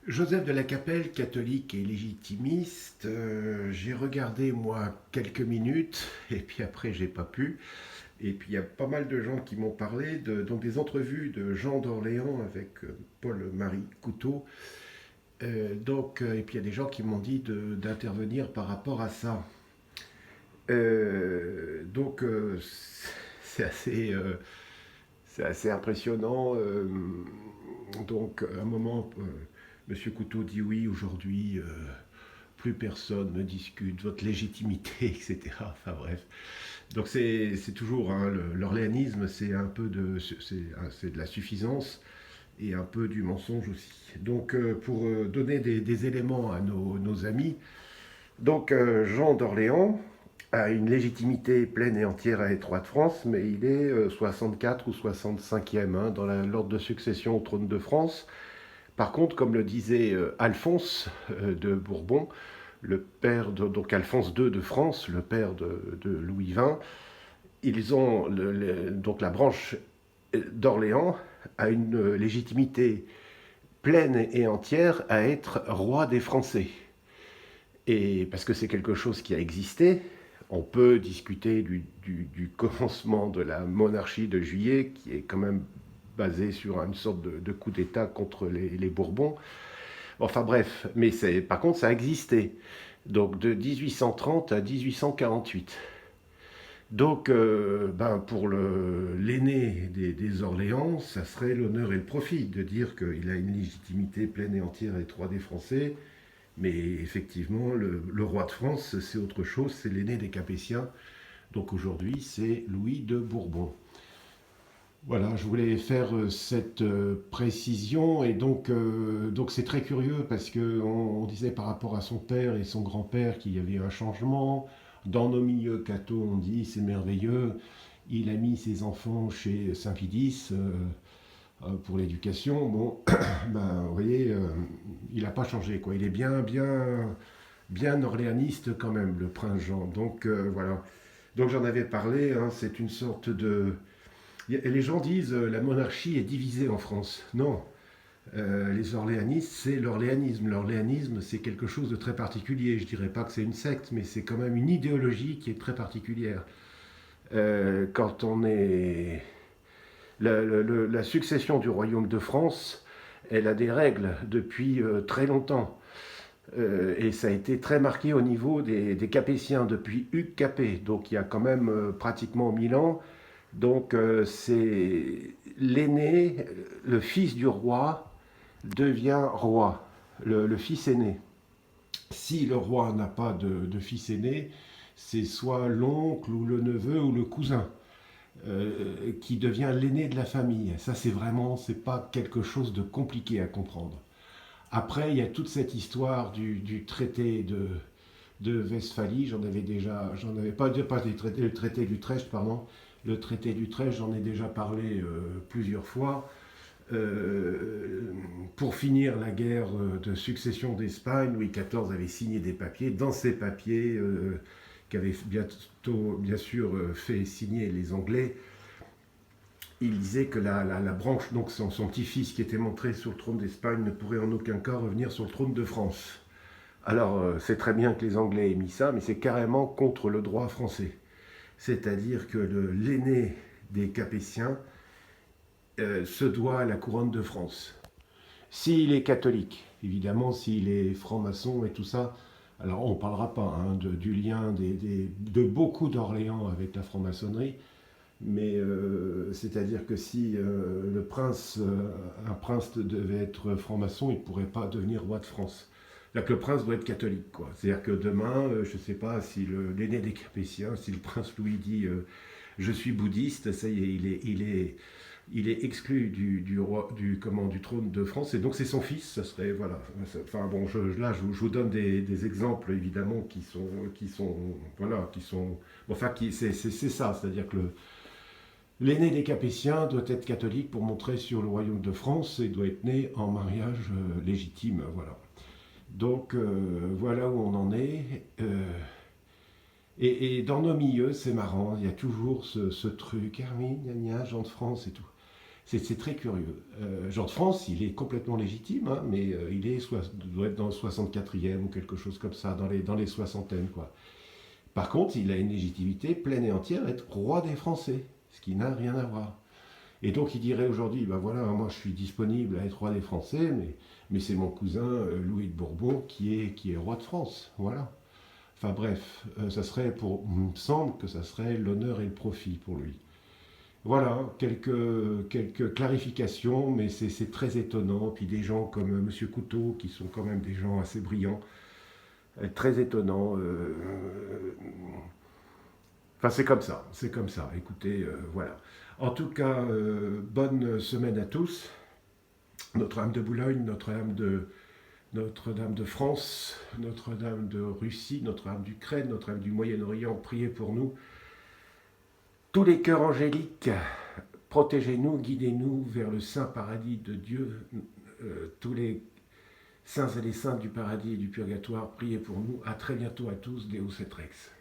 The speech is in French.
Joseph de la Capelle, catholique et légitimiste, j'ai regardé moi quelques minutes et puis après j'ai pas pu. Et puis il y a pas mal de gens qui m'ont parlé donc des entrevues de Jean d'Orléans avec Paul-Marie Couteau. Et puis il y a des gens qui m'ont dit d'intervenir par rapport à ça. Donc c'est assez, c'est assez impressionnant. Donc à un moment, Monsieur Couteau dit oui, aujourd'hui, plus personne ne discute votre légitimité, etc. Enfin bref. Donc c'est toujours hein, l'orléanisme, c'est un peu c'est de la suffisance et un peu du mensonge aussi. Donc pour donner des éléments à nos amis, donc Jean d'Orléans a une légitimité pleine et entière à être roi de France, mais il est 64 ou 65e hein, dans l'ordre de succession au trône de France. Par contre, comme le disait Alphonse de Bourbon, le père de donc Alphonse II de France, le père de Louis XX, ils ont donc la branche d'Orléans a une légitimité pleine et entière à être roi des Français. Et parce que c'est quelque chose qui a existé, on peut discuter du commencement de la monarchie de Juillet, qui est quand même basé sur une sorte de coup d'État contre les Bourbons. Enfin bref, mais par contre ça a existé. Donc de 1830 à 1848. Donc pour l'aîné des Orléans, ça serait l'honneur et le profit de dire qu'il a une légitimité pleine et entière à être roi des Français. Mais effectivement, le roi de France, c'est autre chose, c'est l'aîné des Capétiens. Donc aujourd'hui, c'est Louis de Bourbon. Voilà, je voulais faire cette précision et donc c'est très curieux parce que on disait par rapport à son père et son grand-père qu'il y avait eu un changement. Dans nos milieux cathos, on dit c'est merveilleux. Il a mis ses enfants chez Saint-Pédis pour l'éducation. Bon, ben, vous voyez, il n'a pas changé quoi. Il est bien orléaniste quand même, le prince Jean. Donc voilà. Donc j'en avais parlé. Hein, c'est une sorte de les gens disent la monarchie est divisée en France. Non, les orléanistes, c'est l'orléanisme. L'orléanisme, c'est quelque chose de très particulier. Je dirais pas que c'est une secte, mais c'est quand même une idéologie qui est très particulière. Quand on est la succession du royaume de France, elle a des règles depuis très longtemps. Et ça a été très marqué au niveau des Capétiens depuis Hugues Capet, donc il y a quand même pratiquement 1000 ans. Donc c'est l'aîné, le fils du roi, devient roi, le fils aîné. Si le roi n'a pas de fils aîné, c'est soit l'oncle ou le neveu ou le cousin qui devient l'aîné de la famille. Ça c'est pas quelque chose de compliqué à comprendre. Après, il y a toute cette histoire du traité de Westphalie. J'en avais pas le traité d'Utrecht, pardon. Le traité d'Utrecht, j'en ai déjà parlé plusieurs fois. Pour finir la guerre de succession d'Espagne, Louis XIV avait signé des papiers. Dans ces papiers, qu'avaient bientôt, bien sûr, fait signer les Anglais, il disait que la branche, donc son petit-fils qui était montré sur le trône d'Espagne, ne pourrait en aucun cas revenir sur le trône de France. Alors, c'est très bien que les Anglais aient mis ça, mais c'est carrément contre le droit français. C'est-à-dire que l'aîné des Capétiens se doit à la couronne de France. S'il est catholique, évidemment, s'il est franc-maçon et tout ça, alors on ne parlera pas hein, du lien de beaucoup d'Orléans avec la franc-maçonnerie, mais c'est-à-dire que si un prince devait être franc-maçon, il ne pourrait pas devenir roi de France. C'est-à-dire que le prince doit être catholique, quoi. C'est-à-dire que demain, je ne sais pas si l'aîné des Capétiens, si le prince Louis dit je suis bouddhiste, ça y est, il est exclu du trône de France, et donc c'est son fils, ça serait, voilà. Enfin bon, là, je vous donne des exemples, évidemment, voilà, enfin, c'est ça, c'est-à-dire que l'aîné des Capétiens doit être catholique pour montrer sur le royaume de France et doit être né en mariage légitime, voilà. Donc voilà où on en est. Dans nos milieux, c'est marrant, il y a toujours ce truc, ah oui, gna gna, Jean de France et tout. C'est très curieux. Jean de France, il est complètement légitime, hein, mais doit être dans le 64e ou quelque chose comme ça, dans les soixantaines, quoi. Par contre, il a une légitimité pleine et entière à être roi des Français, ce qui n'a rien à voir. Et donc il dirait aujourd'hui, ben voilà, moi je suis disponible à être roi des Français, mais c'est mon cousin Louis de Bourbon qui est roi de France. Voilà. Enfin bref, ça serait il me semble que ça serait l'honneur et le profit pour lui. Voilà, quelques clarifications, mais c'est très étonnant. Puis des gens comme Monsieur Couteau, qui sont quand même des gens assez brillants, très étonnants. Enfin, c'est comme ça. Écoutez, voilà. En tout cas, bonne semaine à tous. Notre-Dame de Boulogne, Notre-Dame de France, Notre-Dame de Russie, Notre-Dame d'Ukraine, Notre-Dame du Moyen-Orient, priez pour nous. Tous les cœurs angéliques, protégez-nous, guidez-nous vers le saint paradis de Dieu. Tous les saints et les saintes du paradis et du purgatoire, priez pour nous. À très bientôt à tous, Deus et Rex.